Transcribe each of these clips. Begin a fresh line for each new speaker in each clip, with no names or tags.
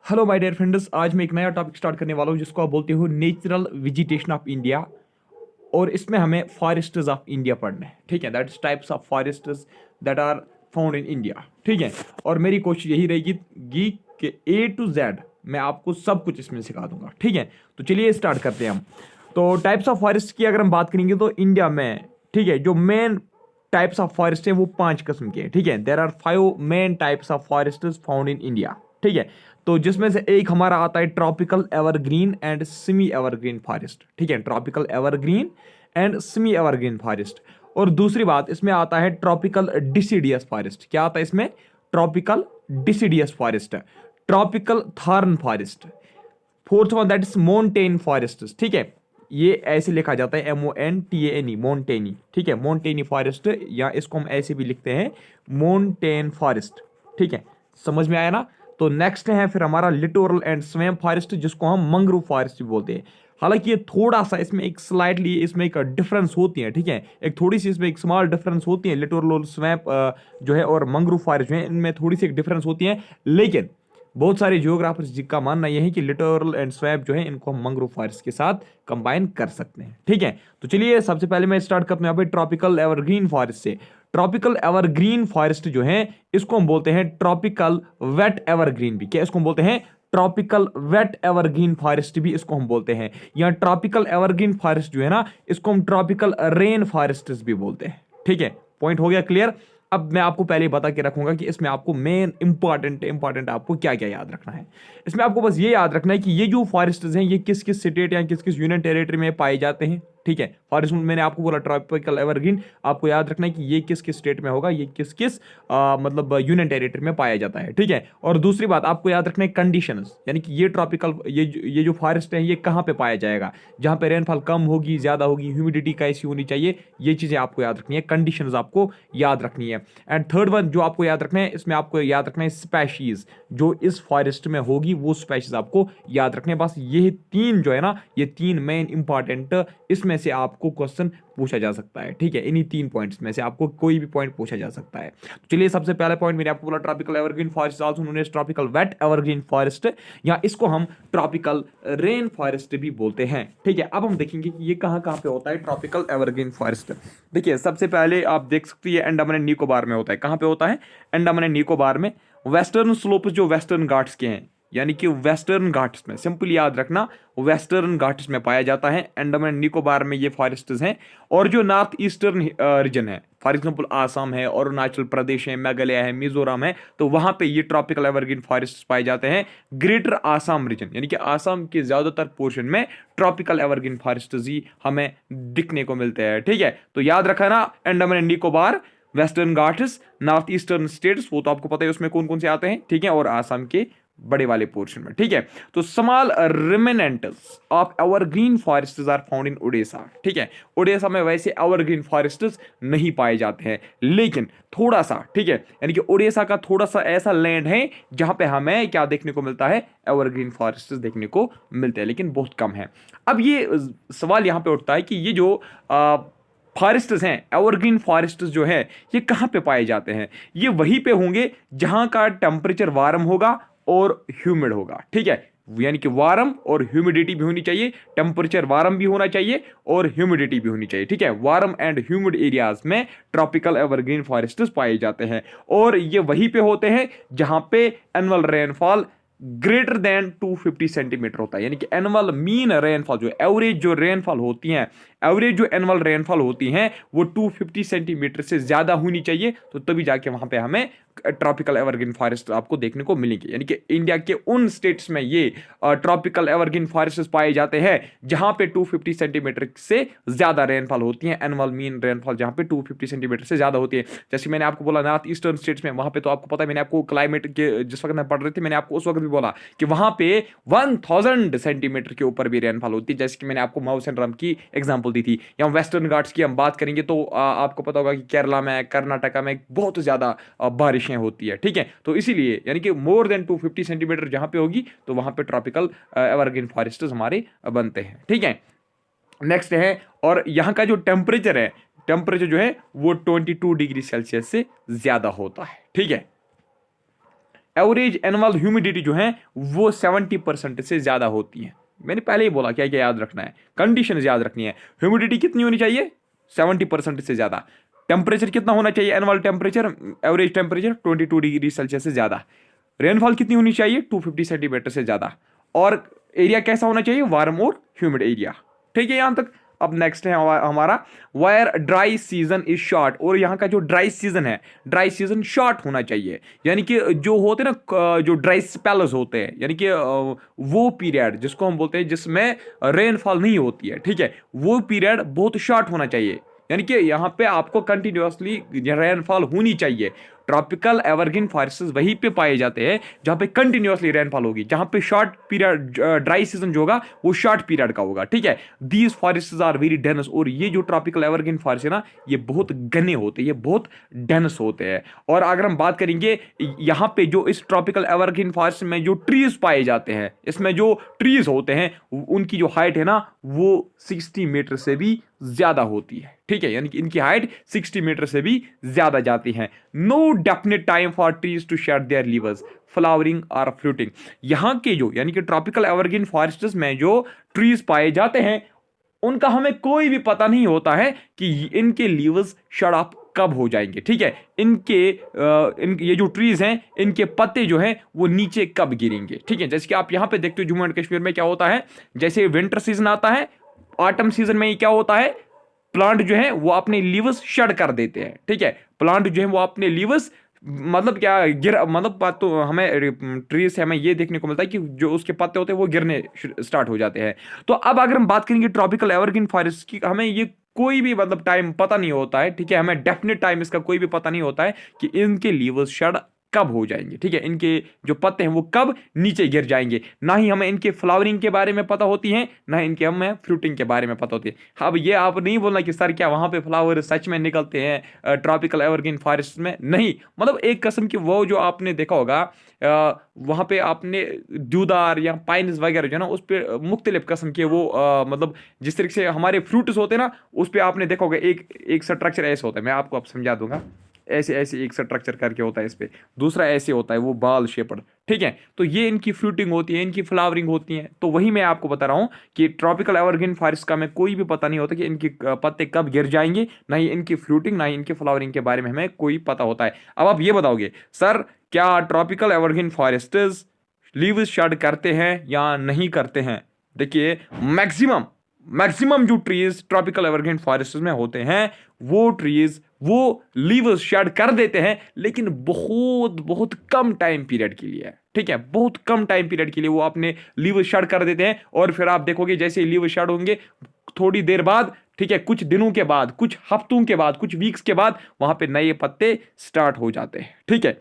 Hello my dear friends, आज मैं एक नया टॉपिक स्टार्ट करने वाला हूँ जिसको आप बोलते हो नेचुरल वेजिटेशन ऑफ इंडिया। और इसमें हमें फॉरेस्ट्स ऑफ इंडिया पढ़ना है। ठीक है, that is types of forests that are found in India. ठीक है, और मेरी कोशिश यही रहेगी कि ए टू जेड मैं आपको सब कुछ इसमें सिखा दूंगा। ठीक है, तो चलिए स्टार्ट करते हैं हम। तो टाइप्स ऑफ फॉरेस्ट की अगर हम बात करेंगे तो इंडिया में, ठीक है, जो मेन टाइप्स ऑफ फॉरेस्ट है वो 5 किस्म के हैं। ठीक है, there are 5 main types of forest found in India. ठीक है, तो जिसमें से एक हमारा आता है tropical evergreen and semi evergreen forest. ठीक है, tropical evergreen and semi evergreen forest. और दूसरी बात इसमें आता है ट्रॉपिकल डिसिडियस फॉरेस्ट। क्या आता है इसमें? Tropical deciduous forest, tropical thorn forest. Fourth one that is montane forest. ठीक है, ये ऐसे लिखा जाता है MONTANE, मोन्टेनी। ठीक है, मोन्टेनी फॉरेस्ट, या इसको हम ऐसे भी लिखते हैं मोन्टेन फॉरेस्ट। ठीक है, समझ में आया ना? तो नेक्स्ट है फिर हमारा लिटोरल एंड स्वैम्प फॉरेस्ट, जिसको हम मंग्रोव फॉरेस्ट भी बोलते हैं। हालांकि ये थोड़ा सा इसमें एक स्लाइटली इसमें एक डिफरेंस होती है। ठीक है, एक थोड़ी सी इसमें एक स्मॉल डिफरेंस होती है। लिटोरल और स्वैम्प जो है और मंग्रोव फॉरेस्ट जो है, इनमें थोड़ी सी एक डिफरेंस होती है। लेकिन बहुत सारे जियोग्राफर्स जिनका मानना यह है कि लिटोरल एंड स्वैम्प जो है इनको हम मंग्रोव फॉरेस्ट के साथ कंबाइन कर सकते हैं। ठीक है, तो चलिए सबसे पहले मैं स्टार्ट करता हूं यहाँ पे ट्रॉपिकल एवरग्रीन फॉरेस्ट से। ट्रॉपिकल एवरग्रीन फॉरेस्ट जो है इसको हम बोलते हैं ट्रॉपिकल वेट एवरग्रीन भी। क्या इसको हम बोलते हैं? ट्रॉपिकल वेट एवरग्रीन फॉरेस्ट भी इसको हम बोलते हैं। या ट्रॉपिकल एवरग्रीन फॉरेस्ट जो है ना, इसको हम ट्रॉपिकल रेन फॉरेस्ट भी बोलते हैं। ठीक है, पॉइंट हो गया क्लियर? अब मैं आपको पहले ही बता के रखूंगा कि इसमें आपको मेन इंपॉर्टेंट आपको क्या क्या याद रखना है। इसमें आपको बस ये याद रखना है कि ये जो फॉरेस्ट्स हैं ये किस किस स्टेट या किस किस यूनियन टेरिटरी में पाए जाते हैं। ठीक है, फॉरेस्ट मैंने आपको बोला ट्रॉपिकल एवरग्रीन, आपको याद रखना है कि ये किस किस स्टेट में होगा, ये किस किस मतलब यूनियन टेरिटरी में पाया जाता है। ठीक है, और दूसरी बात आपको याद रखना है कंडीशंस, यानी कि ये ट्रॉपिकल ये जो फॉरेस्ट है ये कहाँ पे पाया जाएगा, जहाँ पे रेनफॉल कम होगी, ज्यादा होगी, ह्यूमिडिटी कैसी होनी चाहिए, ये चीजें आपको याद रखनी है, कंडीशंस आपको याद रखनी है। एंड थर्ड वन जो आपको याद रखना है, इसमें आपको याद रखना है स्पेशीज जो इस फॉरेस्ट में होगी, वो स्पेशीज आपको याद रखने हैं। बस ये तीन जो है ना, ये तीन मेन इंपॉर्टेंट इसमें से आपको क्वेश्चन पूछा जा सकता है। ठीक है, इन्हीं 3 पॉइंट्स में से आपको कोई भी पॉइंट पूछा जा सकता है। तो चलिए सबसे पहला पॉइंट मैंने आपको बोला tropical evergreen forest also known as tropical wet evergreen forest, या इसको हम ट्रॉपिकल रेन फॉरेस्ट भी बोलते हैं। ठीक है, अब हम देखेंगे कि ये कहां कहां पे होता है ट्रॉपिकल एवरग्रीन फॉरेस्ट। देखिए सबसे पहले आप देख सकते हैं अंडमान एंड निकोबार में होता है। कहां पे होता है? अंडमान एंड निकोबार में। वेस्टर्न स्लोप जो वेस्टर्न घाट्स के हैं, यानी कि वेस्टर्न घाट्स में, सिंपल याद रखना, वेस्टर्न घाट्स में पाया जाता है। अंडमान निकोबार में ये फॉरेस्ट्स हैं। और जो नॉर्थ ईस्टर्न रीजन है, फॉर एग्जांपल आसाम है, अरुणाचल प्रदेश है, मेघालय है, मिजोरम है, तो वहां पे ये ट्रॉपिकल एवरग्रीन फॉरेस्ट्स पाए जाते हैं। ग्रेटर आसाम रीजन, यानी कि आसाम के ज्यादातर पोर्शन में ट्रॉपिकल एवरग्रीन फॉरेस्ट्स ही हमें दिखने को मिलते हैं। ठीक है, तो याद रखा ना, Andaman and Nicobar, western Ghats, north eastern states, वो तो आपको पता है उसमें कौन कौन से आते हैं। ठीक है, और आसाम के बड़े वाले पोर्शन में। ठीक है, तो small remnants of evergreen forests are found in Orissa. ठीक है, उड़ीसा में वैसे एवरग्रीन फॉरेस्ट्स नहीं पाए जाते हैं, लेकिन थोड़ा सा, ठीक है, यानी कि उड़ीसा का थोड़ा सा ऐसा लैंड है जहां पे हमें क्या देखने को मिलता है? एवरग्रीन फॉरेस्ट्स देखने को मिलते हैं, लेकिन बहुत कम है। अब ये सवाल यहां पे उठता है कि ये जो फॉरेस्ट्स हैं, एवरग्रीन फॉरेस्ट्स जो है, ये कहां पे पाए जाते हैं? ये वहीं पे होंगे जहां का टेम्परेचर वार्म होगा और ह्यूमिड होगा। ठीक है, यानी कि वार्म और ह्यूमिडिटी भी होनी चाहिए, टेम्परेचर वार्म भी होना चाहिए और ह्यूमिडिटी भी होनी चाहिए। ठीक है, वार्म एंड ह्यूमिड एरियाज में ट्रॉपिकल एवरग्रीन फॉरेस्ट्स पाए जाते हैं। और ये वहीं पे होते हैं जहां पे annual rainfall greater than 250 centimetre होता है, यानी कि एनुअल मीन रेनफॉल, जो एवरेज जो रेनफॉल होती है, एवरेज जो एनुअल रेनफॉल होती हैं वो 250 सेंटीमीटर से ज्यादा होनी चाहिए, तो तभी जाके वहां पे हमें ट्रॉपिकल एवरग्रीन फॉरेस्ट आपको देखने को मिलेंगे। यानी कि इंडिया के उन स्टेट्स में ये ट्रॉपिकल एवरग्रीन फॉरेस्ट पाए जाते हैं जहां पे 250 सेंटीमीटर से ज्यादा रेनफॉल होती है, एनुअल मीन रेनफॉल जहां पे 250 सेंटीमीटर से ज्यादा होती है। जैसे मैंने आपको बोला नॉर्थ ईस्टर्न स्टेट्स में, वहां पे तो आपको पता है, मैंने आपको क्लाइमेट के जिस वक्त मैं पढ़ रहे थे मैंने आपको उस वक्त भी बोला कि वहां पे 1000 सेंटीमीटर के ऊपर भी रेनफॉल होती है, जैसे कि मैंने आपको माउसेंड्रम की एग्जांपल दी थी। या वेस्टर्न घाट्स की हम बात करेंगे तो आपको पता होगा कि केरला में, कर्नाटका में बहुत ज्यादा बारिशें होती है। ठीक है, तो इसीलिए यानी कि मोर देन 250 सेंटीमीटर जहां पे होगी तो वहां पे ट्रॉपिकल एवरग्रीन फॉरेस्ट्स हमारे बनते हैं। ठीक है, नेक्स्ट है, और यहाँ का जो टेम्परेचर है, टेम्परेचर जो है वो 22 डिग्री सेल्सियस से ज्यादा होता है। ठीक है, एवरेज एनुअल ह्यूमिडिटी जो है वो 70% से ज़्यादा होती है। मैंने पहले ही बोला क्या क्या याद रखना है, कंडीशन याद रखनी है। ह्यूमिडिटी कितनी होनी चाहिए? 70% से ज़्यादा। टेम्परेचर कितना होना चाहिए? Annual temperature, average temperature 22 degree Celsius से ज़्यादा। रेनफॉल कितनी होनी चाहिए? 250 सेंटीमीटर से ज़्यादा। और एरिया कैसा होना चाहिए? वार्म और ह्यूमिड एरिया। ठीक है यहाँ तक। अब नेक्स्ट है हमारा wire dry season is short, और यहाँ का जो ड्राई सीजन है, ड्राई सीजन शॉर्ट होना चाहिए। यानी कि जो होते हैं ना जो ड्राई स्पेल्स होते हैं, यानी कि वो पीरियड जिसको हम बोलते हैं जिसमें रेनफॉल नहीं होती है, ठीक है, वो पीरियड बहुत शॉर्ट होना चाहिए। यानी कि यहाँ पे आपको कंटिन्यूसली रेनफॉल होनी चाहिए। ट्रॉपिकल एवरग्रीन फॉरेस्ट्स वहीं पे पाए जाते हैं जहाँ पे कंटिन्यूसली रेनफॉल होगी, जहाँ पे शॉर्ट पीरियड ड्राई सीजन जो होगा वो शॉर्ट पीरियड का होगा, ठीक है। These forests are very dense, और ये जो ट्रॉपिकल एवरग्रीन फॉरेस्ट है ना, ये बहुत घने होते हैं, ये बहुत डेंस होते हैं। और अगर हम बात करेंगे यहाँ पे जो इस ट्रॉपिकल एवरग्रीन फॉरेस्ट में जो ट्रीज पाए जाते हैं, इसमें जो ट्रीज होते हैं उनकी जो हाइट है ना वो 60 मीटर से भी ज्यादा होती है, ठीक है। यानी कि इनकी हाइट 60 मीटर से भी ज्यादा जाती है। No definite time for trees to shed their leaves, flowering और फ्रूटिंग। यहाँ के जो यानी कि ट्रॉपिकल एवरग्रीन फॉरेस्ट्स में जो ट्रीज पाए जाते हैं उनका हमें कोई भी पता नहीं होता है कि इनके लीव्स शेड ऑफ कब हो जाएंगे, ठीक है। ये जो ट्रीज हैं इनके पत्ते जो हैं वो नीचे कब गिरेंगे, ठीक है। जैसे कि आप यहाँ पे देखते हो जम्मू एंड कश्मीर में क्या होता है, जैसे विंटर सीजन आता है, ऑटम सीजन में क्या होता है, प्लांट जो है वो अपने लीव्स शेड कर देते हैं, ठीक है। प्लांट जो है वो अपने लीव्स मतलब क्या मतलब बात तो हमें ट्री से हमें ये देखने को मिलता है कि जो उसके पत्ते होते हैं वो गिरने स्टार्ट हो जाते हैं। तो अब अगर हम बात करेंगे ट्रॉपिकल एवरग्रीन फॉरेस्ट की, हमें ये कोई भी मतलब टाइम पता नहीं होता है, ठीक है। हमें डेफिनेट टाइम इसका कोई भी पता नहीं होता है कि इनके लीव्स शेड कब हो जाएंगे, ठीक है, इनके जो पत्ते हैं वो कब नीचे गिर जाएंगे। ना ही हमें इनके फ्लावरिंग के बारे में पता होती है, ना ही इनके हमें फ्रूटिंग के बारे में पता होती है। अब ये आप नहीं बोलना कि सर क्या वहां पे फ्लावर सच में निकलते हैं ट्रॉपिकल एवरग्रीन फॉरेस्ट में? नहीं, मतलब एक किस्म की वो जो आपने देखा होगा वहां पे आपने देवदार या पाइन्स वगैरह जो है ना उस पर मुख्तलिफ किस्म के वो मतलब जिस तरीके से हमारे फ्रूट्स होते हैं ना उस पर आपने देखा होगा एक एक स्ट्रक्चर ऐसा होता है, मैं आपको अब समझा दूंगा। ऐसे ऐसे एक स्ट्रक्चर करके होता है इस पे, दूसरा ऐसे होता है वो बाल शेपड, ठीक है। तो ये इनकी फ्रूटिंग होती है, इनकी फ्लावरिंग होती है। तो वही मैं आपको बता रहा हूँ कि ट्रॉपिकल एवरग्रीन फॉरेस्ट का हमें कोई भी पता नहीं होता कि इनके पत्ते कब गिर जाएंगे, ना ही इनकी फ्रूटिंग ना ही इनकी फ्लावरिंग के बारे में हमें कोई पता होता है। अब आप ये बताओगे सर क्या tropical evergreen forests leaves shed करते हैं या नहीं करते हैं? देखिए मैक्सिमम जो ट्रीज ट्रॉपिकल एवरग्रीन फॉरेस्ट में होते हैं वो ट्रीज वो लीव्स शेड कर देते हैं, लेकिन बहुत बहुत कम टाइम पीरियड के लिए, ठीक है। बहुत कम टाइम पीरियड के लिए वो अपने लीव्स शेड कर देते हैं, और फिर आप देखोगे जैसे लीव्स शेड होंगे थोड़ी देर बाद, ठीक है, कुछ दिनों के बाद, कुछ हफ्तों के बाद, कुछ वीक्स के बाद वहां पे नए पत्ते स्टार्ट हो जाते हैं, ठीक है।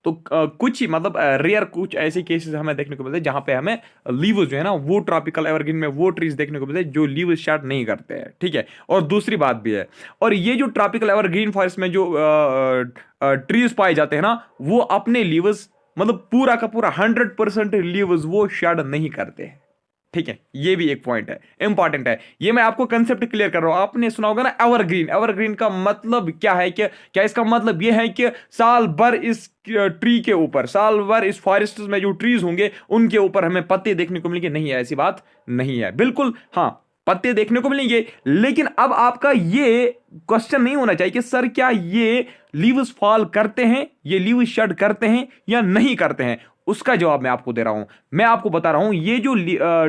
तो कुछ ही मतलब रेयर कुछ ऐसे केसेस हमें देखने को मिलते हैं जहां पे हमें लीव्स जो है ना वो ट्रॉपिकल एवरग्रीन में वो ट्रीज देखने को मिलते हैं जो लीव्स शेड नहीं करते हैं, ठीक है। और दूसरी बात भी है, और ये जो ट्रॉपिकल एवरग्रीन फॉरेस्ट में जो ट्रीज पाए जाते हैं ना वो अपने लीव्स मतलब पूरा का पूरा 100% लीव्स वो शेड नहीं करते हैं, ठीक है। ये भी एक पॉइंट है, इंपॉर्टेंट है। ये मैं आपको कंसेप्ट क्लियर कर रहा हूं। आपने सुना होगा ना एवरग्रीन, एवरग्रीन का मतलब क्या है, कि क्या इसका मतलब ये है कि साल भर इस ट्री के ऊपर, साल भर इस फॉरेस्ट में जो ट्रीज होंगे उनके ऊपर हमें पत्ते देखने को मिलेंगे? नहीं है, ऐसी बात नहीं है। बिल्कुल हाँ, पत्ते देखने को मिलेंगे, लेकिन अब आपका ये क्वेश्चन नहीं होना चाहिए कि सर क्या ये लीव्स फॉल करते हैं, ये लीव्स शेड करते हैं या नहीं करते हैं। उसका जवाब मैं आपको दे रहा हूं। मैं आपको बता रहा हूं ये जो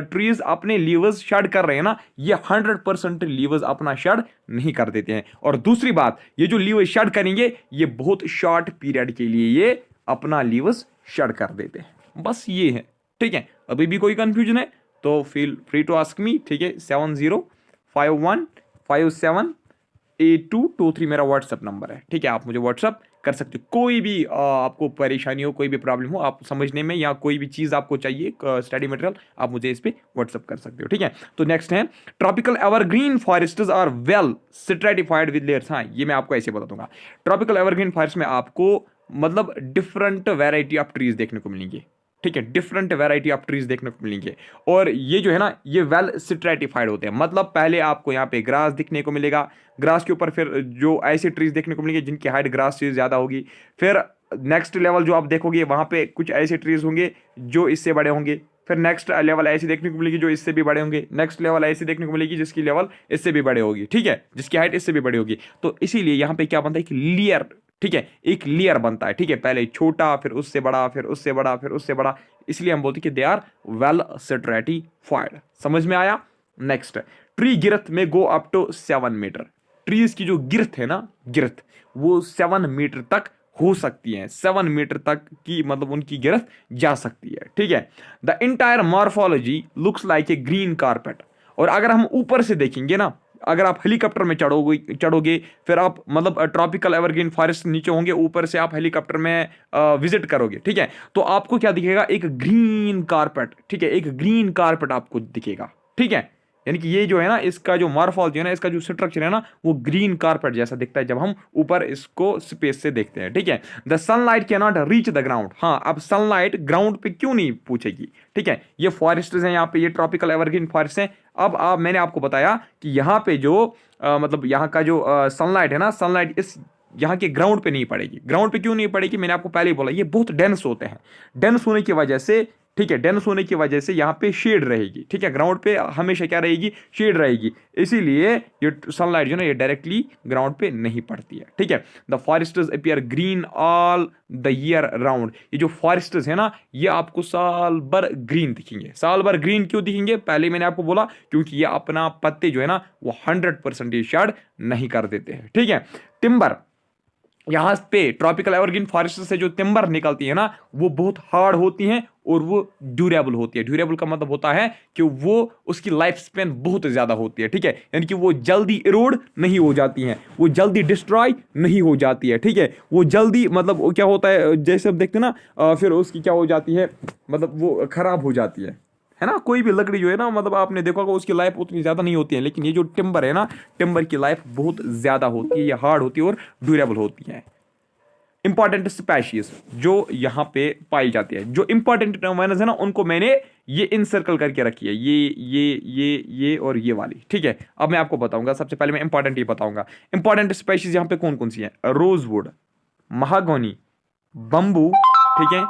ट्रीज अपने लीव्स शेड कर रहे हैं ना ये 100% लीव्स अपना शेड नहीं कर देते हैं। और दूसरी बात, ये जो लीव्स शेड करेंगे ये बहुत शॉर्ट पीरियड के लिए ये अपना लीव्स शेड कर देते हैं। बस ये है, ठीक है। अभी भी कोई कंफ्यूजन है तो feel free to ask me, ठीक है। 7051578223 मेरा व्हाट्सएप नंबर है, ठीक है। आप मुझे व्हाट्सएप कर सकते हो, कोई भी आपको परेशानी हो, कोई भी प्रॉब्लम हो आप समझने में, या कोई भी चीज़ आपको चाहिए स्टडी मटेरियल, आप मुझे इस पे व्हाट्सएप कर सकते हो, ठीक है। तो नेक्स्ट है tropical evergreen forests are well stratified with layers. हाँ, ये मैं आपको ऐसे बता दूंगा। ट्रॉपिकल एवरग्रीन फॉरेस्ट में आपको मतलब डिफरेंट वेराइटी ऑफ ट्रीज देखने को मिलेंगे, ठीक है। डिफरेंट वैरायटी ऑफ ट्रीज देखने को मिलेंगे, और ये जो है ना ये वेल स्ट्रेटिफाइड होते हैं। मतलब पहले आपको यहाँ पे ग्रास दिखने को मिलेगा, ग्रास के ऊपर फिर जो ऐसे ट्रीज देखने को मिलेंगे जिनकी हाइट ग्रास से ज़्यादा होगी, फिर नेक्स्ट लेवल जो आप देखोगे वहां पे कुछ ऐसे ट्रीज होंगे जो इससे बड़े होंगे, फिर नेक्स्ट लेवल ऐसी देखने को मिलेगी जो इससे भी बड़े होंगे, नेक्स्ट लेवल ऐसी देखने को मिलेगी जिसकी लेवल इससे भी बड़े होगी, ठीक है, जिसकी हाइट इससे भी बड़ी होगी। तो इसीलिए यहाँ पे क्या बनता है, एक लेयर, ठीक है, एक लेयर बनता है, ठीक है, पहले छोटा, फिर उससे बड़ा, फिर उससे बड़ा, फिर उससे बड़ा, इसलिए हम बोलते हैं कि दे आर वेल स्ट्रेटिफाइड। समझ में आया। नेक्स्ट, ट्री गिरथ में go up to 7 metre. Trees की जो गिरथ है ना, गिरथ, वो 7 मीटर तक हो सकती है, 7 मीटर तक की मतलब उनकी गिरफ्त जा सकती है, ठीक है। The entire morphology looks like a green carpet. और अगर हम ऊपर से देखेंगे ना, अगर आप हेलीकॉप्टर में चढ़ोगे फिर आप मतलब ट्रॉपिकल एवरग्रीन फॉरेस्ट नीचे होंगे, ऊपर से आप हेलीकॉप्टर में विजिट करोगे, ठीक है, तो आपको क्या दिखेगा, एक ग्रीन कारपेट, ठीक है, एक ग्रीन कारपेट आपको दिखेगा, ठीक है। यानी कि ये जो है ना, इसका जो मॉर्फोलॉजी है ना, इसका जो स्ट्रक्चर है ना, वो ग्रीन कारपेट जैसा दिखता है जब हम ऊपर इसको स्पेस से देखते हैं, ठीक है। The sunlight can not reach the ground. हाँ, अब सनलाइट ग्राउंड पे क्यों नहीं पूछेगी, ठीक है। ये फॉरेस्ट हैं यहाँ पे, ये ट्रॉपिकल एवरग्रीन फॉरेस्ट हैं। अब आप, मैंने आपको बताया कि यहाँ पे जो मतलब यहाँ का जो सनलाइट है ना, सनलाइट इस यहाँ के ग्राउंड पे नहीं पड़ेगी। ग्राउंड पे क्यों नहीं पड़ेगी, मैंने आपको पहले ही बोला, ये बहुत डेंस होते हैं। डेंस होने की वजह से, ठीक है, डेंस होने की वजह से यहाँ पे शेड रहेगी, ठीक है, ग्राउंड पे हमेशा क्या रहेगी, शेड रहेगी, इसीलिए ये सनलाइट जो है ना, ये डायरेक्टली ग्राउंड पे नहीं पड़ती है, ठीक है। The Forester's appear green all the year round. ये जो फॉरेस्टर्स है ना, ये आपको साल भर ग्रीन दिखेंगे। साल भर ग्रीन क्यों दिखेंगे, पहले मैंने आपको बोला, क्योंकि ये अपना पत्ते जो है ना, वो 100% शेड नहीं कर देते हैं, ठीक है। टिम्बर, यहाँ पे ट्रॉपिकल एवरग्रीन फॉरेस्ट से जो टिम्बर निकलती है ना, वो बहुत हार्ड होती हैं और वो ड्यूरेबल होती है। ड्यूरेबल का मतलब होता है कि वो, उसकी लाइफ स्पेन बहुत ज्यादा होती है, ठीक है, यानी कि वो जल्दी इरोड नहीं हो जाती हैं, वो जल्दी डिस्ट्रॉय नहीं हो जाती है, ठीक है, वो जल्दी मतलब क्या होता है, जैसे हम देखते हैं ना, फिर उसकी क्या हो जाती है, मतलब वो खराब हो जाती है ना। कोई भी लकड़ी जो है ना, मतलब आपने देखा होगा उसकी लाइफ उतनी ज़्यादा नहीं होती है, लेकिन ये जो टिम्बर है ना, टिम्बर की लाइफ बहुत ज़्यादा होती है, ये हार्ड होती है और ड्यूरेबल होती है। इंपॉर्टेंट स्पीशीज जो यहाँ पे पाई जाती है, जो इंपॉर्टेंट टर्मिनस है ना, उनको मैंने ये इनसर्कल करके रखी है, ये और ये वाली, ठीक है। अब मैं आपको बताऊंगा, सबसे पहले मैं इंपॉर्टेंट ये बताऊंगा। इंपॉर्टेंट स्पीशीज यहाँ पे कौन कौन सी है, रोजवुड, महागोनी, बंबू, ठीक है,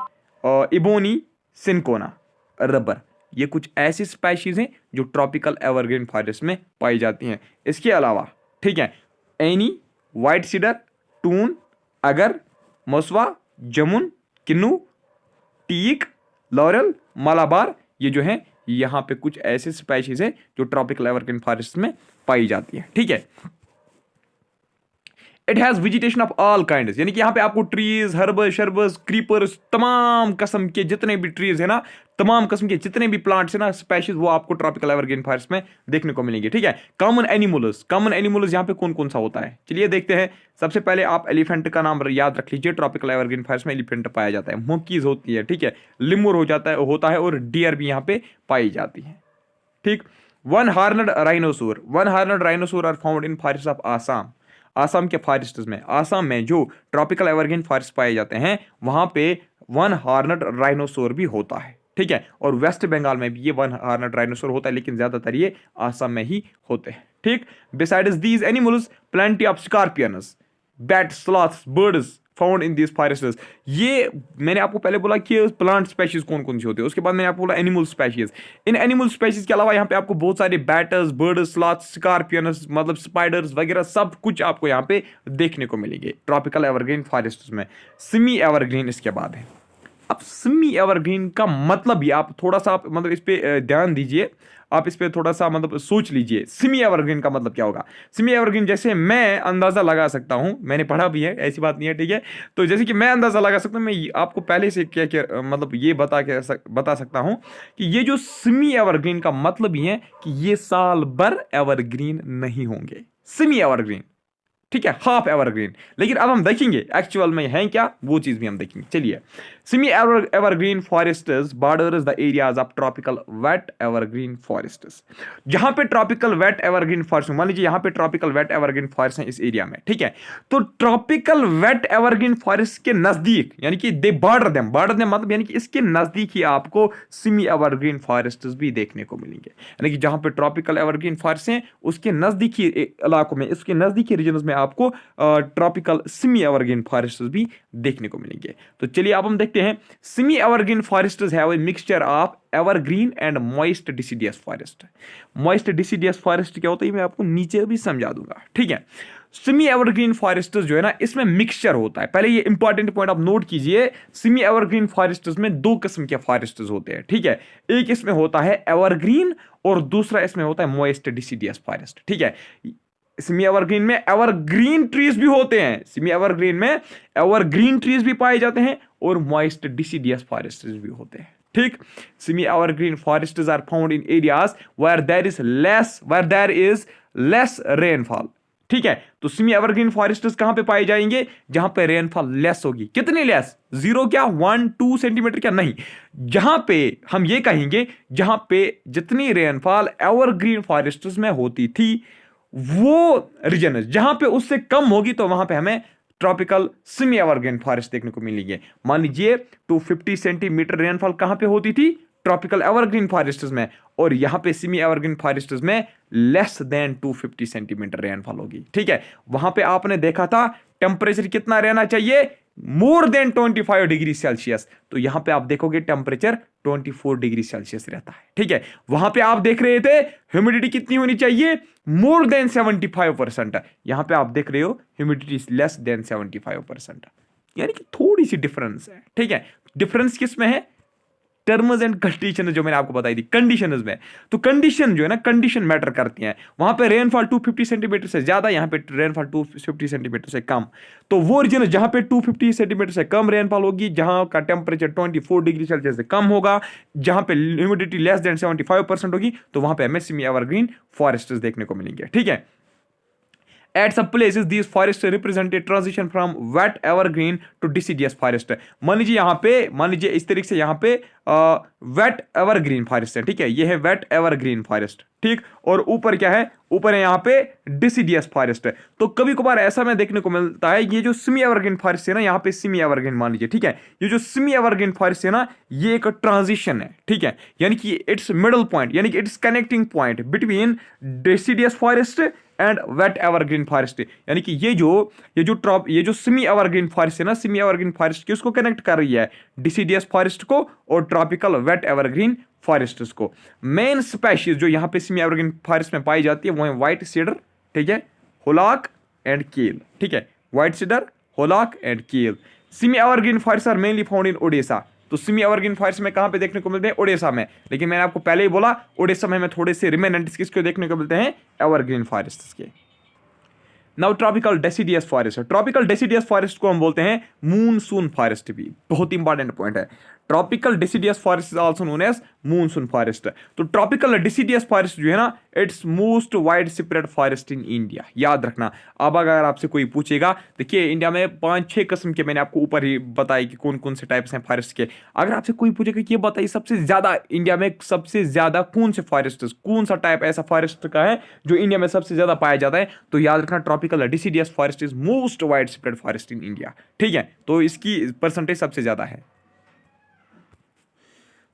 और इबोनी, सिंकोना, रबर। ये कुछ ऐसी स्पीशीज हैं जो ट्रॉपिकल एवरग्रीन फॉरेस्ट में पाई जाती हैं। इसके अलावा, ठीक है, एनी, व्हाइट सीडर, टून, अगर, मसवा, जमुन, किन्नू, टीक, लॉरेल, मालाबार, ये जो है यहाँ पे कुछ ऐसे स्पीशीज है जो ट्रॉपिकल एवरग्रीन फॉरेस्ट में पाई जाती है, ठीक है। It has vegetation of all kinds, यानी कि यहाँ पे आपको ट्रीज, हर्बस, शर्बस, क्रीपर्स, तमाम किस्म के जितने भी ट्रीज है ना, तमाम किस्म के जितने भी प्लांट्स है ना, स्पेशीज, वो आपको ट्रॉपिकल एवरग्रीन फॉरेस्ट में देखने को मिलेंगे, ठीक है। कॉमन एनिमल्स यहाँ पे कौन कौन सा होता है, चलिए देखते हैं। सबसे पहले आप एलिफेंट का नाम याद रख लीजिए, ट्रॉपिकल एवरग्रीन फॉरेस्ट में एलिफेंट पाया जाता है, मोकीज होती है, ठीक है, लिमुर होता है और डियर भी यहाँ पे पाई जाती है, ठीक। One horned rhinoceros are found in forest of Assam. Assam के फॉरेस्ट्स में, आसाम में जो ट्रॉपिकल एवरग्रीन फॉरेस्ट पाए जाते हैं, वहां पे वन हार्नड राइनोसोर भी होता है, ठीक है। और वेस्ट बंगाल में भी ये वन हार्नड राइनोसोर होता है, लेकिन ज्यादातर ये आसाम में ही होते हैं, ठीक। Besides these animals plenty of scorpions, bat, sloths, birds found in this forests. ये मैंने आपको पहले बोला कि प्लांट स्पेशीज कौन कौन सी होती है, उसके बाद मैंने आपको बोला animal species. In animal species के अलावा यहाँ पे आपको बहुत सारे बैटर्स, बर्ड्स, स्लॉथ्स, स्कॉर्पियंस, मतलब स्पाइडर्स वगैरह सब कुछ आपको यहाँ पे देखने को मिलेंगे ट्रॉपिकल एवरग्रीन फॉरेस्ट्स में। सेमी एवरग्रीन इसके बाद है। अब सेमी एवरग्रीन का मतलब ये आप थोड़ा सा आप मतलब इस पे ध्यान दीजिए, आप इस पे थोड़ा सा मतलब सोच लीजिए, सेमी एवरग्रीन का मतलब क्या होगा। सेमी एवरग्रीन जैसे मैं अंदाजा लगा सकता हूं, मैंने पढ़ा भी है, ऐसी बात नहीं है, ठीक है। तो जैसे कि मैं अंदाजा लगा सकता हूं, मैं आपको पहले से क्या क्या मतलब ये बता सकता हूं कि ये जो सेमी एवरग्रीन का मतलब ही है कि ये साल भर एवरग्रीन नहीं होंगे, सेमी एवरग्रीन, ठीक है, हाफ एवरग्रीन। लेकिन अब हम देखेंगे एक्चुअल में है क्या, वो चीज भी हम देखेंगे। चलिए, semi evergreen forests borders the areas of tropical wet evergreen forests. जहां पे ट्रॉपिकल वेट एवरग्रीन फॉरेस्ट, मान लीजिए यहां पे ट्रॉपिकल वेट एवरग्रीन फॉरेस्ट है इस एरिया में, ठीक है, तो ट्रॉपिकल वेट एवरग्रीन फॉरेस्ट के नजदीक, यानी कि दे बॉर्डर देम मतलब यानी कि इसके नजदीक ही आपको सेमी एवरग्रीन फॉरेस्ट्स भी देखने को मिलेंगे। यानी कि जहां पे ट्रॉपिकल एवरग्रीन फॉरेस्ट हैं उसके नजदीकी इलाकों में, इसके नजदीकी रीजन में आपको ट्रॉपिकल सेमी एवरग्रीन फॉरेस्ट भी देखने को मिलेंगे। तो चलिए अब हम देखते हैं semi evergreen forests have a mixture of evergreen and moist deciduous forest. Moist deciduous forest क्या होता है मैं आपको नीचे भी समझा दूंगा, ठीक है। सेमी एवरग्रीन फॉरेस्ट्स जो है ना इसमें मिक्सचर होता है। पहले ये इंपॉर्टेंट पॉइंट आप नोट कीजिए, सेमी एवरग्रीन फॉरेस्ट्स में दो किस्म के फॉरेस्ट्स होते हैं, ठीक है। एक इसमें होता है एवरग्रीन और दूसरा इसमें होता है मॉइस्ट डिसिडियस फॉरेस्ट, ठीक है। सेमी एवरग्रीन में एवरग्रीन ट्रीज भी होते हैं, सेमी एवरग्रीन में एवरग्रीन ट्रीज भी पाए जाते हैं और मॉइस्ट डिसिडियस फॉरेस्ट भी होते हैं, ठीक। Semi evergreen forests are found in areas where there is less rainfall, ठीक है। तो सेमी एवरग्रीन फॉरेस्ट्स कहां पे पाए जाएंगे, जहां पे रेनफॉल लेस होगी। कितनी लेस, 0 क्या 1-2 सेंटीमीटर क्या, नहीं। जहां पे हम ये कहेंगे जहां पे जितनी रेनफॉल एवरग्रीन फॉरेस्ट्स में होती थी वो रीजन जहां पे उससे कम होगी तो वहां पे हमें ट्रॉपिकल सेमी एवरग्रीन फॉरेस्ट देखने को मिलेंगे। मान लीजिए 250 सेंटीमीटर रेनफॉल कहां पे होती थी, ट्रॉपिकल एवरग्रीन फॉरेस्ट्स में, और यहां पे सेमी एवरग्रीन फॉरेस्ट्स में लेस देन 250 सेंटीमीटर रेनफॉल होगी, ठीक है। वहां पे आपने देखा था टेम्परेचर कितना रहना चाहिए, मोर देन 25 डिग्री सेल्सियस, तो यहां पे आप देखोगे टेम्परेचर 24 डिग्री सेल्सियस रहता है, ठीक है। वहां पे आप देख रहे थे ह्यूमिडिटी कितनी होनी चाहिए, मोर देन 75%, यहां पे आप देख रहे हो ह्यूमिडिटी लेस देन 75%, यानी कि थोड़ी सी डिफरेंस है, ठीक है। डिफरेंस किस में है, टर्म्स एंड कंडीशन जो मैंने आपको बताई थी कंडीशंस में। तो कंडीशन जो है ना, कंडीशन मैटर करती हैं। वहां पे रेनफॉल 250 सेंटीमीटर से ज्यादा, यहां पे रेनफॉल 250 सेंटीमीटर से कम। तो वो रीजन जहां पे 250 सेंटीमीटर से कम रेनफॉल होगी, जहां का टेम्परेचर 24 डिग्री सेल्सियस से कम होगा, जहां पे ह्यूमिडिटी लेस देन 75% होगी, तो वहां पे हमें सेमी एवरग्रीन फॉरेस्ट देखने को मिलेंगे, ठीक है। At some places, these forests represent a transition from wet evergreen to deciduous forest. मान लीजिए इस तरीके से यहाँ पे वेट एवरग्रीन फॉरेस्ट है, ठीक है। ये है वेट एवरग्रीन फॉरेस्ट, ठीक। और ऊपर क्या है, ऊपर है यहाँ पे डिसिडियस फॉरेस्ट है। तो कभी कभार ऐसा में देखने को मिलता है, ये जो सेमी एवरग्रीन फॉरेस्ट है ना, यहाँ पे सेमी एवरग्रीन मान लीजिए, ठीक है। ये जो सेमी एवरग्रीन फॉरेस्ट है ना, ये एक ट्रांजिशन है, ठीक है। यानी कि इट्स मिडल पॉइंट, यानी कि it's connecting point between deciduous forest and wait evergreen forest. यानी कि ये जो सेमी एवरग्रीन फॉरेस्ट है ना, सेमी एवरग्रीन फॉरेस्ट किसको कनेक्ट कर रही है, डिसिडियस फॉरेस्ट को और ट्रॉपिकल वेट एवरग्रीन फॉरेस्ट्स को। मेन स्पेशीज जो यहाँ पे सेमी एवरग्रीन फॉरेस्ट में पाई जाती है वो है व्हाइट सीडर, ठीक है, होलाक एंड कील, ठीक है। White cedar, hollock and kail. Semi evergreen forest are mainly found in Odisha. तो सेमी एवरग्रीन फॉरेस्ट में कहां पे देखने को मिलते हैं, ओडिशा में। लेकिन मैंने आपको पहले ही बोला ओडिशा में हमें थोड़े से रिमेनेंट्स किसके देखने को मिलते हैं, एवरग्रीन फॉरेस्ट के। Now tropical deciduous forest, tropical deciduous forest को हम बोलते हैं मूनसून फॉरेस्ट भी, बहुत इंपॉर्टेंट पॉइंट है। Tropical deciduous forest is also known as monsoon forest. तो ट्रॉपिकल डेसिडियस फॉरेस्ट जो है ना, it's most wide spread forest in India. याद रखना, अब अगर आपसे कोई पूछेगा, देखिए इंडिया में 5-6 किस्म के, मैंने आपको ऊपर ही बताया कि कौन कौन से टाइप्स हैं फॉरेस्ट के। अगर आपसे कोई पूछेगा कि ये बताइए सबसे ज्यादा इंडिया में सबसे ज्यादा कौन से फॉरेस्ट, कौन सा टाइप ऐसा फॉरेस्ट का है जो इंडिया में सबसे ज्यादा पाया जाता है, तो याद रखना tropical deciduous forest is most wide spread forest in India, ठीक है। तो इसकी परसेंटेज सबसे ज्यादा है।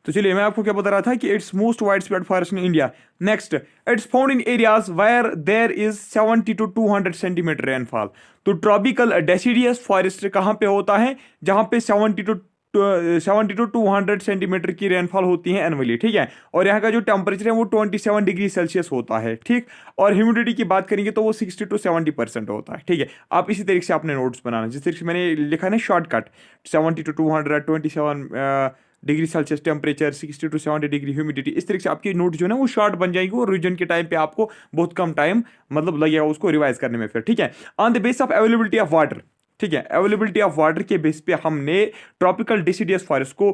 तो चलिए मैं आपको क्या बता रहा था कि it's most wide spread forest in India. Next, it's found in areas where there is 70 to 200 centimetre rainfall. तो ट्रॉपिकल डेसिडियस फॉरेस्ट कहाँ पे होता है, जहां पे 70 to 200 सेंटीमीटर की रेनफॉल होती है एनुअली, ठीक है। और यहाँ का जो टेम्परेचर है वो 27 डिग्री सेल्सियस होता है, ठीक। और ह्यूमिडिटी की बात करेंगे तो वो 60 to 70% होता है, ठीक है। आप इसी तरीके से अपने नोट्स बनाना, जिस तरीके से मैंने लिखा है ना shortcut, 70 to 200, 27 degree Celsius temperature, 60 to 70 degree humidity, इस तरीके से आपकी नोट जो है ना वो शॉर्ट बन जाएगी और रिवीजन के टाइम पे आपको बहुत कम टाइम मतलब लगेगा उसको रिवाइज करने में फिर, ठीक है। On the base of availability of water, ठीक है, अवेलेबिलिटी ऑफ वाटर के बेस पे हमने ट्रॉपिकल डिसिडियस फॉरेस्ट को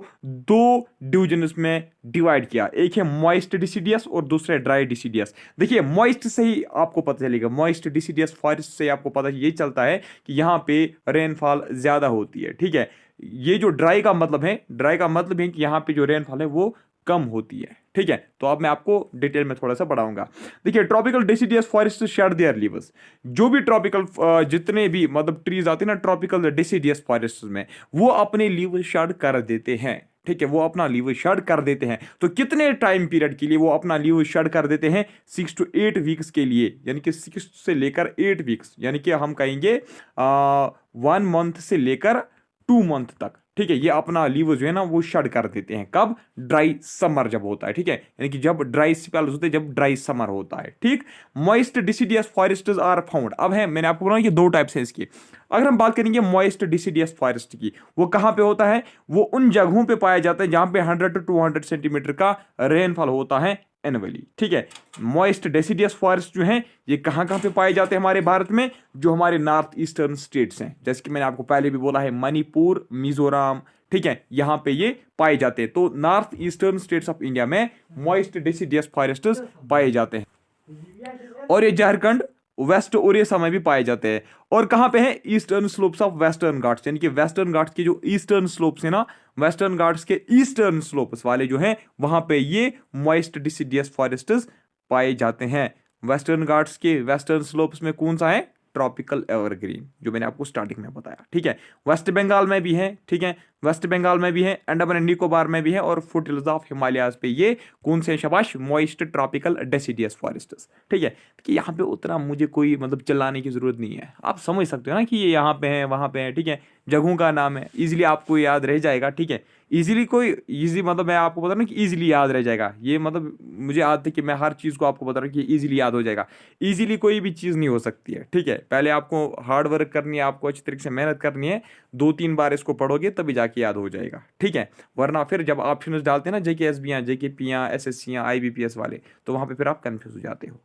2 डिविजन्स में डिवाइड किया। एक है मॉइस्ट डिसिडियस और दूसरा है ड्राई डिसिडियस। देखिए मॉइस्ट से ही आपको पता चलेगा, मॉइस्ट डिसिडियस फॉरेस्ट से आपको पता ये चलता है कि यहाँ पे रेनफॉल ज्यादा होती है, ठीक है। ये जो ड्राई का मतलब है कि यहाँ पे जो रेनफॉल है वो कम होती है, ठीक है। तो अब मैं आपको डिटेल में थोड़ा सा बढ़ाऊंगा। देखिए tropical deciduous forest shade their leaves. जो भी ट्रॉपिकल जितने भी मतलब ट्रीज आते हैं ना ट्रॉपिकल डेसिडियस फॉरेस्ट में, वो अपने लीव्स शेड कर देते हैं, ठीक है, वो अपना लीव शेड कर देते हैं। तो कितने टाइम पीरियड के लिए वो अपना लीव शेड कर देते हैं? 6 to 8 वीक्स के लिए, यानी कि 6 से लेकर 8 वीक्स, यानी कि हम कहेंगे 1 मंथ से लेकर 2 मंथ तक। ठीक है, ये अपना लीव जो है ना वो शेड कर देते हैं। कब? ड्राई समर जब होता है। ठीक है, यानी कि जब ड्राई स्पेल्स होते हैं, जब ड्राई समर होता है। ठीक, moist deciduous forests are found. अब है, मैंने आपको बोला कि 2 टाइप्स हैं इसकी। अगर हम बात करेंगे मॉइस्ट डिसिडियस फॉरेस्ट की, वो कहां पे होता है? वो उन जगहों पे पाया जाता है जहां पे 100 to 200 सेंटीमीटर का रेनफॉल होता है एनुअली। ठीक है, मॉइस्ट डेसिडियस फॉरेस्ट जो हैं ये कहां कहां पे पाए जाते हैं हमारे भारत में? जो हमारे नॉर्थ ईस्टर्न स्टेट्स हैं, जैसे कि मैंने आपको पहले भी बोला है, मणिपुर, मिजोरम, ठीक है, यहां पे ये पाए जाते हैं। तो north eastern states of India में मॉइस्ट डेसिडियस फॉरेस्ट्स पाए जाते हैं। और ये झारखंड, वेस्ट ओडिशा में भी पाए जाते हैं। और कहां पे है? Eastern slopes of western Ghats, यानी कि वेस्टर्न घाट्स के जो ईस्टर्न स्लोप्स है ना, वेस्टर्न घाट्स के ईस्टर्न स्लोप्स वाले जो हैं वहां पे ये मॉइस्ट डिसिडियस फॉरेस्ट्स पाए जाते हैं। वेस्टर्न घाट्स के वेस्टर्न स्लोप्स में कौन सा है? ट्रॉपिकल एवरग्रीन, जो मैंने आपको स्टार्टिंग में बताया। ठीक है, वेस्ट बंगाल में भी है, ठीक है, वेस्ट बंगाल में भी है, अंडमान एंड निकोबार में भी है, और फुटहिल्स ऑफ हिमालयाज पे ये कौन से? शाबाश, मॉइस्ट ट्रॉपिकल डेसिडियस फॉरेस्ट्स। ठीक है, कि यहाँ पे उतना मुझे कोई मतलब चिल्लाने की जरूरत नहीं है, आप समझ सकते हो ना कि ये यहाँ पे है, वहाँ पे है। ठीक है, जगहों का नाम है, इजीली आपको याद रह जाएगा। ठीक है, इजीली कोई इजी मतलब मैं आपको बता रहा हूँ कि इजीली याद रह जाएगा, ये मतलब मुझे आदत है कि मैं हर चीज़ को आपको बता रहा हूँ कि इजीली याद हो जाएगा। इजीली कोई भी चीज़ नहीं हो सकती है। ठीक है, पहले आपको हार्ड वर्क करनी है, आपको अच्छी तरीके से मेहनत करनी है, 2-3 बार इसको पढ़ोगे तभी जाके याद हो जाएगा। ठीक है, वरना फिर जब ऑप्शन डालते हैं ना, JKSB, JKP, SSC, IBPS वाले, तो वहाँ पे फिर आप कंफ्यूज हो जाते हो।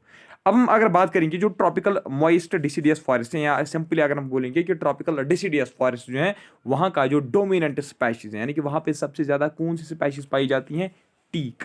अब हम अगर बात करेंगे जो ट्रॉपिकल मॉइस्ट डिसिडियस फॉरेस्ट है, या सिंपली अगर हम बोलेंगे कि ट्रॉपिकल डिसिडियस फॉरेस्ट जो है वहाँ का जो डोमिनेंट स्पीशीज है, यानी कि वहाँ पे सबसे ज़्यादा कौन सी स्पीशीज पाई जाती हैं? टीक।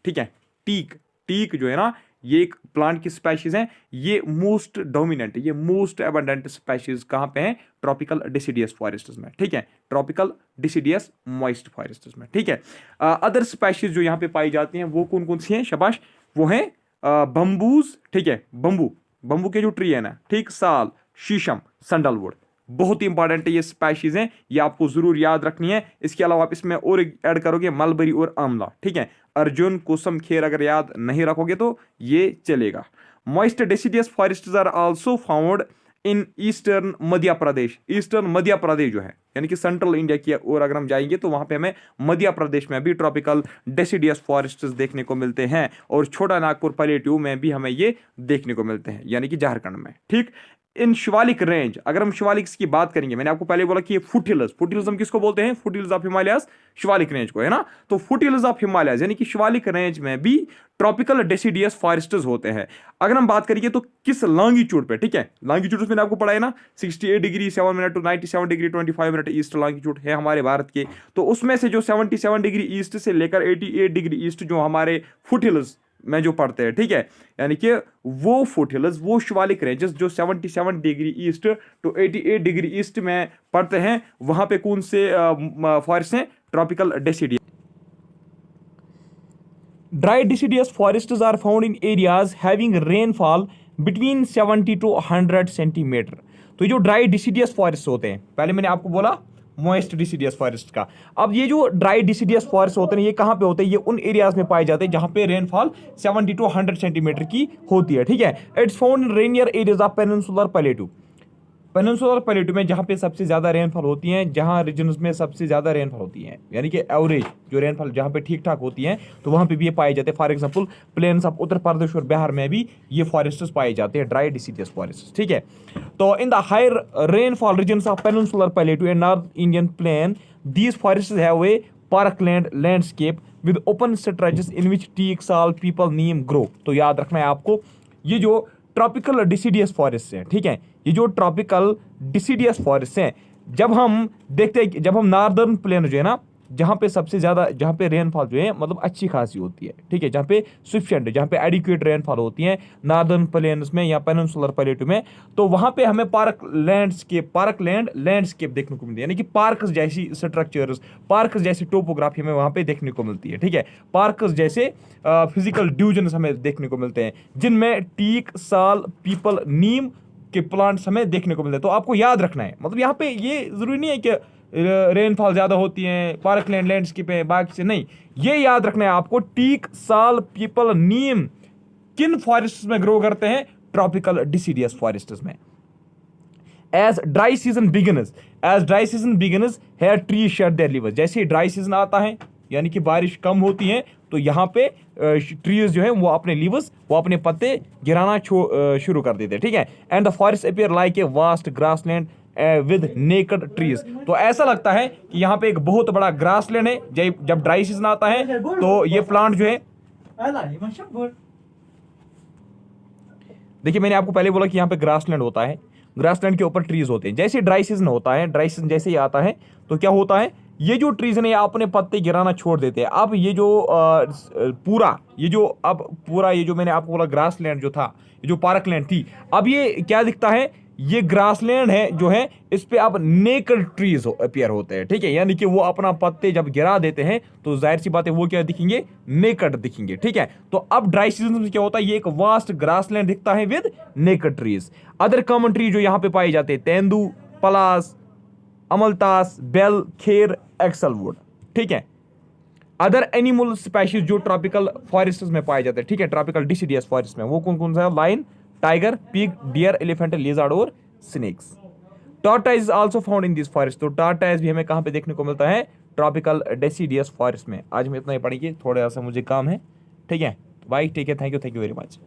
ठीक है, टीक, टीक जो है ना ये एक प्लांट की स्पीशीज है, ये मोस्ट डोमिनेंट, ये मोस्ट एबंडेंट स्पीशीज कहाँ पे है? ट्रॉपिकल डिसिडियस फॉरेस्ट्स में। ठीक है, ट्रॉपिकल डिसिडियस मॉइस्ट फॉरेस्ट्स में। ठीक है, अदर स्पीशीज जो यहाँ पे पाई जाती हैं वो कौन कौन सी हैं? शाबाश, वो हैं बम्बूज। ठीक है, बम्बू, बम्बू के जो ट्री है ना, ठीक, साल, शीशम, सैंडलवुड, बहुत ही इंपॉर्टेंट है ये स्पीशीज हैं, ये आपको जरूर याद रखनी है। इसके अलावा आप इसमें और ऐड करोगे मलबरी और आंवला। ठीक है, अर्जुन, कुसुम, खेर अगर याद नहीं रखोगे तो ये चलेगा। Moist deciduous forests are also found in eastern Madhya Pradesh. Eastern Madhya Pradesh जो है, यानी कि सेंट्रल इंडिया की ओर अगर हम जाएंगे तो वहां पे हमें मध्य प्रदेश में भी ट्रॉपिकल डेसिडियस फॉरेस्ट्स देखने को मिलते हैं, और छोटा नागपुर प्लेट्यू में भी हमें ये देखने को मिलते हैं, यानी कि झारखंड में। ठीक, इन शिवालिक रेंज, अगर हम शिवालिक की बात करेंगे, मैंने आपको पहले बोला कि ये फुटहिल्स, फुटहिल्स हम किसको बोलते हैं? Foothills of Himalayas, Shivalik range को, है ना। तो फुटहिल्स ऑफ हिमालयाज यानी कि शिवालिक रेंज में भी ट्रॉपिकल डेसिडियस फॉरेस्ट्स होते हैं। अगर हम बात करेंगे तो किस लॉन्गिट्यूड पे? ठीक है, लॉन्गिट्यूड मैंने आपको पढ़ा है ना, 68 degree 7 minute to 97 degree 25 minute east longitude है हमारे भारत के। तो उसमें से जो 77 डिग्री ईस्ट से लेकर 88 डिग्री ईस्ट जो हमारे फुटहिल्स में जो पढ़ते हैं, ठीक है, यानी कि वो फुटहिल्स, वो शिवालिक रेंजेस जो 77 degree east to 88 degree east में पड़ते हैं, वहां पे कौन से फॉरेस्ट हैं? Tropical deciduous. Dry deciduous forests are found in areas having rainfall between 70 to 100 centimetre. तो ये जो ड्राई डिसिडियस फॉरेस्ट होते हैं, पहले मैंने आपको बोला मॉइस्ट डिसिडियस फॉरेस्ट का, अब ये जो ड्राई डिसिडियस फॉरेस्ट होते हैं ये कहाँ पे होते हैं? ये उन एरियाज में पाए जाते हैं जहाँ पे रेनफॉल 70 to 100 सेंटीमीटर की होती है। ठीक है, it's found in Rainier areas of peninsular प्लेटू। Peninsular प्लेटू में जहाँ पे सबसे ज़्यादा रेनफॉल होती है, जहाँ रीजन्स में सबसे ज़्यादा रेनफॉल होती है, यानी कि एवरेज जो रेनफॉल जहाँ पे ठीक ठाक होती है, तो वहाँ पे भी ये पाए जाते हैं। For example planes of Uttar Pradesh और बिहार में भी ये फॉरेस्ट्स पाए जाते हैं, ड्राई डिसिडियस फॉरेस्ट। ठीक है, तो in the higher rainfall regions of peninsular plateau and north Indian plain these forests have a parkland landscape with open stretches in which teak, sal, peepal, neem grow. तो याद रखना है आपको, ये जो ट्रॉपिकल डिसिडियस फॉरेस्ट हैं, ठीक है, ये जो ट्रॉपिकल डिसिडियस फॉरेस्ट हैं, जब हम देखते हैं, जब हम नॉर्दर्न प्लेन जो है ना, जहाँ पे सबसे ज़्यादा, जहाँ पे रेनफॉल जो है मतलब अच्छी खासी होती है, ठीक है, जहाँ पे सफिशिएंट, जहाँ पे एडिक्वेट रेनफॉल होती है नॉर्दर्न प्लेन्स में या पेनिनसुलर प्लेटू में, तो वहाँ पे हमें पार्क लैंडस्केप देखने को मिलती है, यानी कि पार्क्स जैसी स्ट्रक्चर्स, पार्क्स जैसी टोपोग्राफी हमें वहाँ पे देखने को मिलती है। ठीक है, पार्क्स जैसे फिजिकल डिवीजन्स हमें देखने को मिलते हैं, जिनमें टीक, साल, पीपल, नीम के प्लांट्स हमें देखने को मिलते हैं। तो आपको याद रखना है, मतलब यहाँ पे ये जरूरी नहीं है कि रेनफॉल ज़्यादा होती है, पार्कलैंड लैंडस्केप है, बाकी से नहीं। ये याद रखना है आपको, टीक, साल, पीपल, नीम किन फॉरेस्ट में ग्रो करते हैं? ट्रॉपिकल डिसीडियस फॉरेस्ट्स में। As dry season begins here tree shed their leaves. जैसे ही ड्राई सीजन आता है, यानी कि बारिश कम होती है, तो यहाँ पे ट्रीज जो है वो अपने लीव्स, वो अपने पत्ते गिराना शुरू कर देते हैं, ठीक है। And the forest appear like a vast grassland with naked trees. तो ऐसा लगता है कि यहाँ पे एक बहुत बड़ा ग्रासलैंड है। जब ड्राई सीजन आता है तो ये प्लांट जो है, देखिए मैंने आपको पहले बोला कि यहाँ पे ग्रासलैंड होता है, ग्रासलैंड के ऊपर ट्रीज होते हैं। जैसे ड्राई सीजन होता है, ड्राई सीजन जैसे ही आता है तो क्या होता है, ये जो ट्रीज ने अपने पत्ते गिराना छोड़ देते हैं। अब ये जो ये जो मैंने आपको बोला ग्रासलैंड जो था, ये जो पार्कलैंड थी, अब ये क्या दिखता है, ये ग्रासलैंड है जो है, इस पे अब नेकेड ट्रीज अपीयर होते हैं, ठीक है। यानी कि वो अपना पत्ते जब गिरा देते हैं तो जाहिर सी बात है वो क्या दिखेंगे, नेकेड दिखेंगे, ठीक है। तो अब ड्राई सीजन में क्या होता है, ये एक वास्ट ग्रासलैंड दिखता है with naked trees. Other common tree जो यहाँ पे पाए जाते हैं, तेंदू, पलास, अमलतास, बेल, खेर, एक्सलवुड, ठीक है। अदर एनिमल स्पेशीज जो ट्रॉपिकल फॉरेस्ट में पाए जाते हैं, ठीक है, ट्रॉपिकल डिसीडियस फॉरेस्ट में, वो कौन कौन सा है? Lion, tiger, pig, deer, elephant, lizard और snakes. Tortoise is also found in this forest. तो टॉर्टाइज भी हमें कहां पे देखने को मिलता है? ट्रॉपिकल डेसिडियस फॉरेस्ट में। आज हम इतना ही पढ़ेंगे, थोड़ा सा मुझे काम है, ठीक है भाई, ठीक है, थैंक यू वेरी मच।